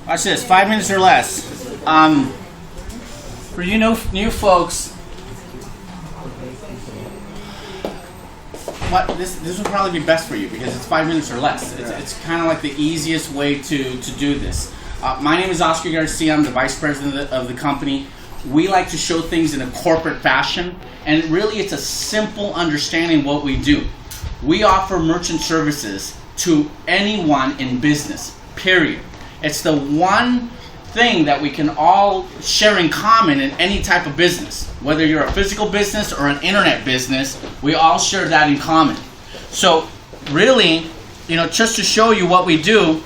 Watch this, 5 minutes or less. For you new folks, this will probably be best for you because it's 5 minutes or less. It's kind of like the easiest way to do this. My name is Oscar Garcia. I'm the vice president of the company. We like to show things in a corporate fashion, and really it's a simple understanding of what we do. We offer merchant services to anyone in business, period. It's the one thing that we can all share in common in any type of business. Whether you're a physical business or an internet business, we all share that in common. So really, just to show you what we do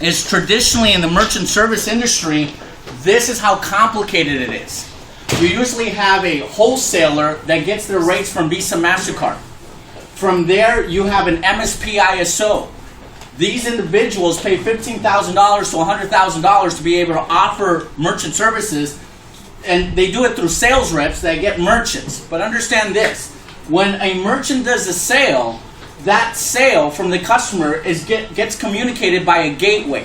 is traditionally in the merchant service industry, this is how complicated it is. You usually have a wholesaler that gets their rates from Visa, MasterCard. From there, you have an MSP ISO. These individuals pay $15,000 to $100,000 to be able to offer merchant services, and they do it through sales reps that get merchants. But understand this, when a merchant does a sale, that sale from the customer gets communicated by a gateway.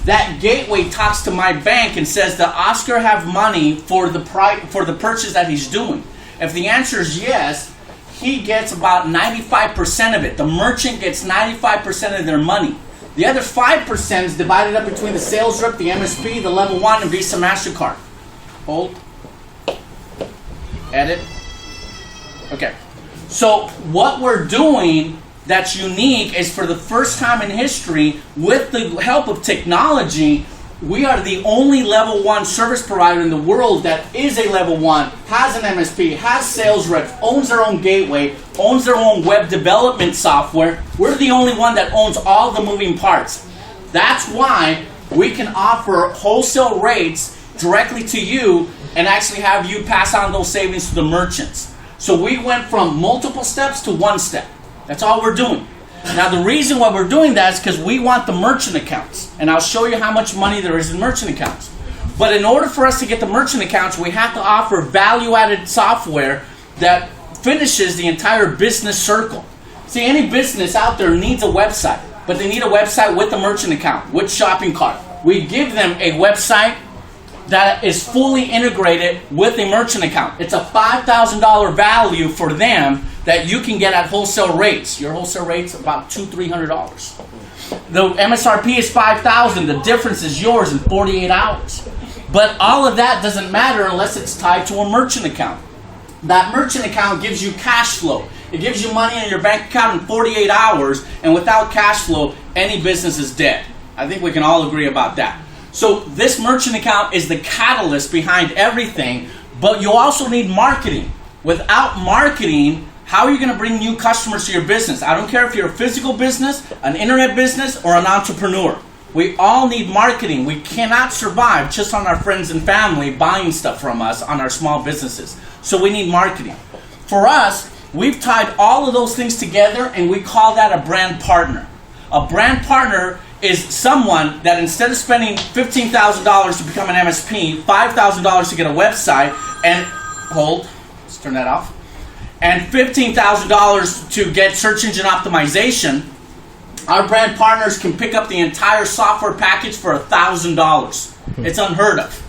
That gateway talks to my bank and says, does Oscar have money for the purchase that he's doing? If the answer is yes, he gets about 95% of it. The merchant gets 95% of their money. The other 5% is divided up between the sales rep, the MSP, the level 1, and Visa, MasterCard. Hold. Edit. Okay. So what we're doing that's unique is for the first time in history, with the help of technology, we are the only level 1 service provider in the world that is a level 1, has an MSP, has sales reps, owns their own gateway, owns their own web development software. We're the only one that owns all the moving parts. That's why we can offer wholesale rates directly to you and actually have you pass on those savings to the merchants. So we went from multiple steps to one step. That's all we're doing. Now the reason why we're doing that is because we want the merchant accounts. And I'll show you how much money there is in merchant accounts. But in order for us to get the merchant accounts, we have to offer value-added software that finishes the entire business circle. See, any business out there needs a website, but they need a website with a merchant account, with shopping cart. We give them a website that is fully integrated with a merchant account. It's a $5,000 value for them that you can get at wholesale rates. Your wholesale rate's about $200-$300. The MSRP is $5,000. The difference is yours in 48 hours. But all of that doesn't matter unless it's tied to a merchant account. That merchant account gives you cash flow. It gives you money in your bank account in 48 hours, and without cash flow, any business is dead. I think we can all agree about that. So this merchant account is the catalyst behind everything, but you also need marketing. Without marketing, how are you going to bring new customers to your business? I don't care if you're a physical business, an internet business, or an entrepreneur. We all need marketing. We cannot survive just on our friends and family buying stuff from us on our small businesses. So we need marketing. For us, we've tied all of those things together, and we call that a brand partner. A brand partner is someone that instead of spending $15,000 to become an MSP, $5,000 to get a website, and let's turn that off, and $15,000 to get search engine optimization, our brand partners can pick up the entire software package for $1,000. It's unheard of.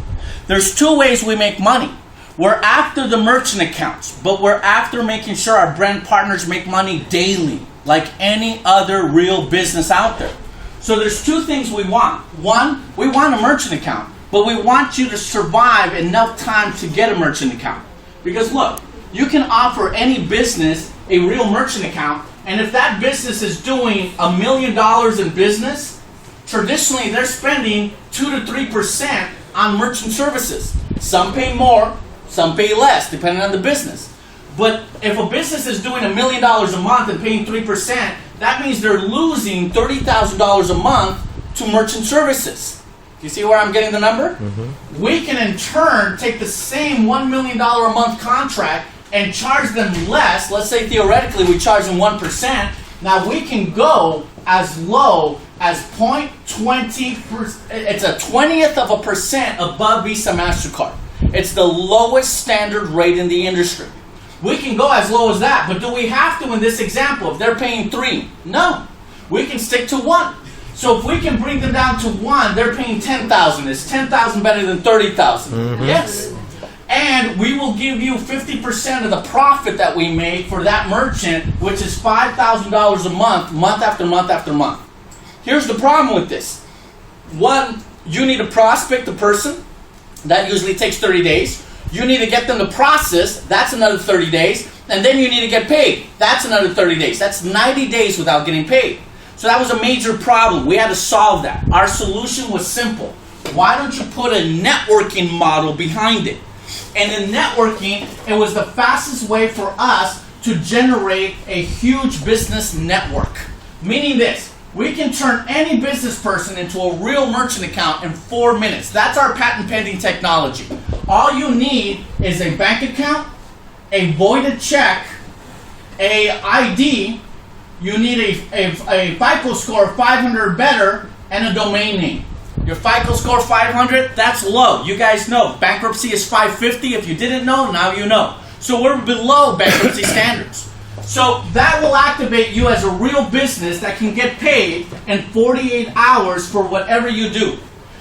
There's two ways we make money. We're after the merchant accounts, but we're after making sure our brand partners make money daily, like any other real business out there. So there's two things we want. One, we want a merchant account, but we want you to survive enough time to get a merchant account. Because look, you can offer any business a real merchant account, and if that business is doing $1 million in business, traditionally they're spending 2 to 3% on merchant services. Some pay more, some pay less, depending on the business. But if a business is doing $1 million a month and paying 3%, that means they're losing $30,000 a month to merchant services. You see where I'm getting the number? Mm-hmm. We can in turn take the same $1 million a month contract and charge them less. Let's say theoretically we charge them 1%. Now we can go as low as 0.20%. It's a 20th of a percent above Visa, MasterCard. It's the lowest standard rate in the industry. We can go as low as that, but do we have to in this example if they're paying 3? No. We can stick to 1. So if we can bring them down to 1, they're paying 10,000. Is 10,000 better than 30,000? Yes. And we will give you 50% of the profit that we make for that merchant, which is $5,000 a month, month after month after month. Here's the problem with this. One, you need to prospect the person. That usually takes 30 days. You need to get them to process. That's another 30 days. And then you need to get paid. That's another 30 days. That's 90 days without getting paid. So that was a major problem. We had to solve that. Our solution was simple. Why don't you put a networking model behind it? And in networking, it was the fastest way for us to generate a huge business network. Meaning this, we can turn any business person into a real merchant account in 4 minutes. That's our patent pending technology. All you need is a bank account, a voided check, a ID, you need a FICO score of 500 or better, and a domain name. Your FICO score 500, that's low. You guys know. Bankruptcy is 550. If you didn't know, now you know. So we're below bankruptcy standards. So that will activate you as a real business that can get paid in 48 hours for whatever you do.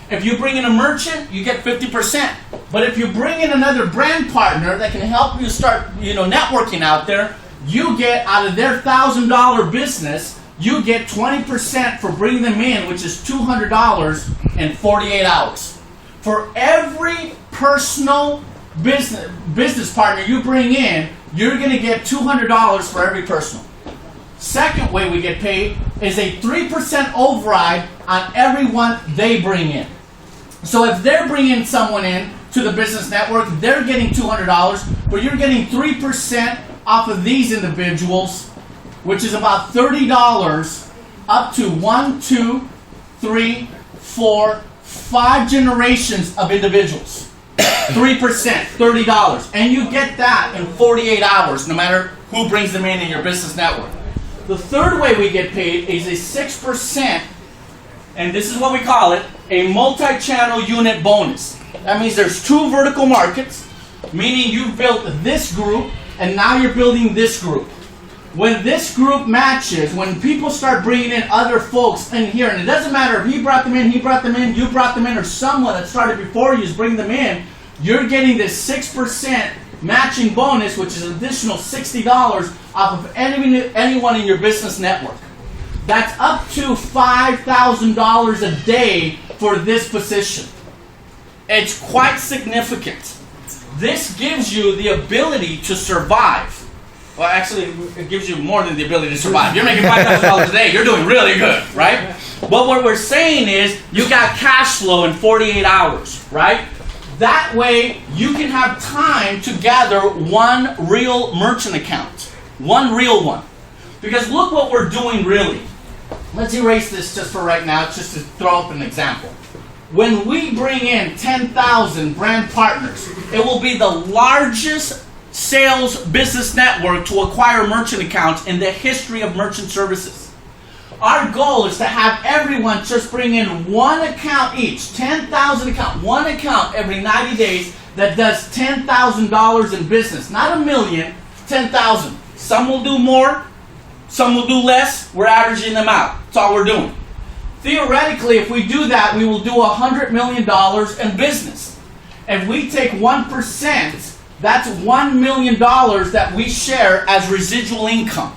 If you bring in a merchant, you get 50%. But if you bring in another brand partner that can help you start, networking out there, you get out of their $1,000 business, you get 20% for bringing them in, which is $200 in 48 hours. For every personal business partner you bring in, you're going to get $200 for every personal. Second way we get paid is a 3% override on everyone they bring in. So if they're bringing someone in to the business network, they're getting $200, but you're getting 3% off of these individuals, which is about $30 up to 1, 2, 3, 4, 5 generations of individuals. 3%, $30. And you get that in 48 hours, no matter who brings them in your business network. The third way we get paid is a 6%, and this is what we call it, a multi-channel unit bonus. That means there's 2 vertical markets, meaning you've built this group, and now you're building this group. When this group matches, when people start bringing in other folks in here, and it doesn't matter if he brought them in, you brought them in, or someone that started before you is bringing them in, you're getting this 6% matching bonus, which is an additional $60 off of anyone in your business network. That's up to $5,000 a day for this position. It's quite significant. This gives you the ability to survive. Well, actually, it gives you more than the ability to survive. You're making $5,000 a day. You're doing really good, right? But what we're saying is you got cash flow in 48 hours, right? That way, you can have time to gather one real merchant account. One real one. Because look what we're doing really. Let's erase this just for right now, just to throw up an example. When we bring in 10,000 brand partners, it will be the largest sales business network to acquire merchant accounts in the history of merchant services. Our goal is to have everyone just bring in one account each, 10,000 account, one account every 90 days that does $10,000 in business. Not a million, 10,000. Some will do more, some will do less. We're averaging them out. That's all we're doing. Theoretically, if we do that, we will do $100 million in business. If we take 1%, that's $1 million that we share as residual income.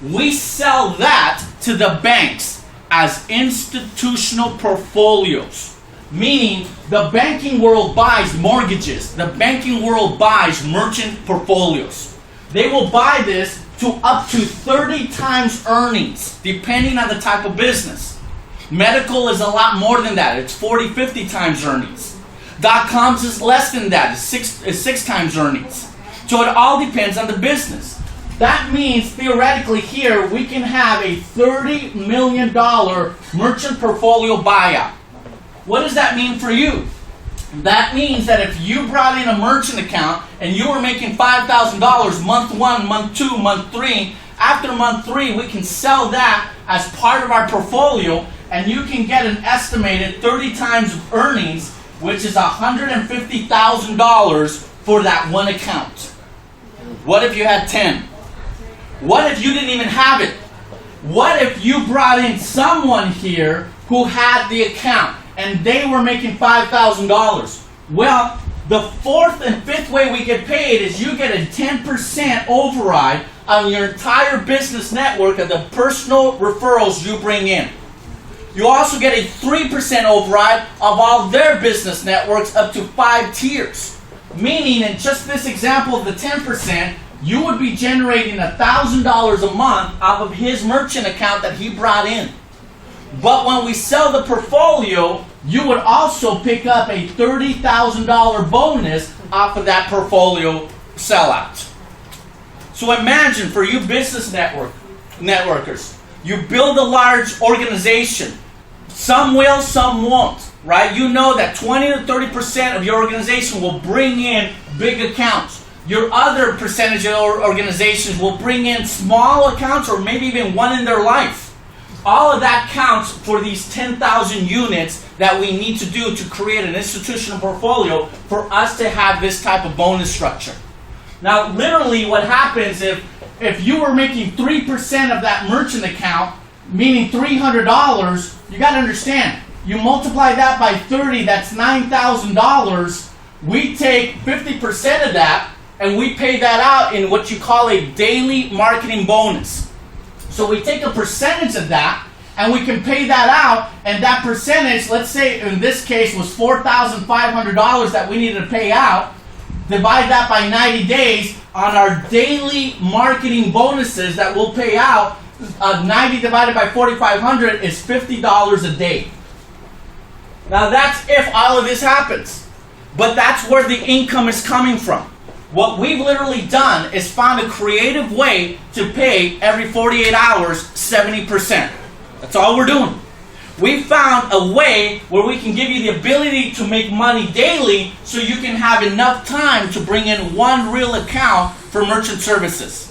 We sell that to the banks as institutional portfolios. Meaning, the banking world buys mortgages. The banking world buys merchant portfolios. They will buy this to up to 30 times earnings, depending on the type of business. Medical is a lot more than that. It's 40, 50 times earnings. .coms is less than that. It's 6 times earnings. So it all depends on the business. That means, theoretically here, we can have a $30 million merchant portfolio buyout. What does that mean for you? That means that if you brought in a merchant account and you were making $5,000 month 1, month 2, month 3, after month 3 we can sell that as part of our portfolio and you can get an estimated 30 times earnings, which is $150,000 for that one account. What if you had 10? What if you didn't even have it? What if you brought in someone here who had the account and they were making $5,000? Well, the fourth and fifth way we get paid is you get a 10% override on your entire business network of the personal referrals you bring in. You also get a 3% override of all their business networks up to 5 tiers. Meaning, in just this example of the 10%, you would be generating $1,000 a month off of his merchant account that he brought in. But when we sell the portfolio, you would also pick up a $30,000 bonus off of that portfolio sellout. So imagine for you business networkers, you build a large organization. Some will, some won't, right? You know that 20 to 30% of your organization will bring in big accounts. Your other percentage of organizations will bring in small accounts or maybe even one in their life. All of that counts for these 10,000 units that we need to do to create an institutional portfolio for us to have this type of bonus structure. Now, literally what happens if you were making 3% of that merchant account, meaning $300, you got to understand, you multiply that by 30, that's $9,000. We take 50% of that and we pay that out in what you call a daily marketing bonus. So we take a percentage of that and we can pay that out, and that percentage, let's say in this case was $4,500 that we needed to pay out, divide that by 90 days on our daily marketing bonuses that we'll pay out. 90 divided by 4,500 is $50 a day. Now that's if all of this happens. But that's where the income is coming from. What we've literally done is found a creative way to pay every 48 hours 70%. That's all we're doing. We found a way where we can give you the ability to make money daily so you can have enough time to bring in one real account for merchant services.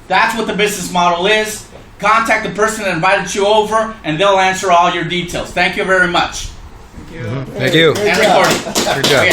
That's what the business model is. Contact the person that invited you over and they'll answer all your details. Thank you very much. Thank you. And recording. Good job. Okay.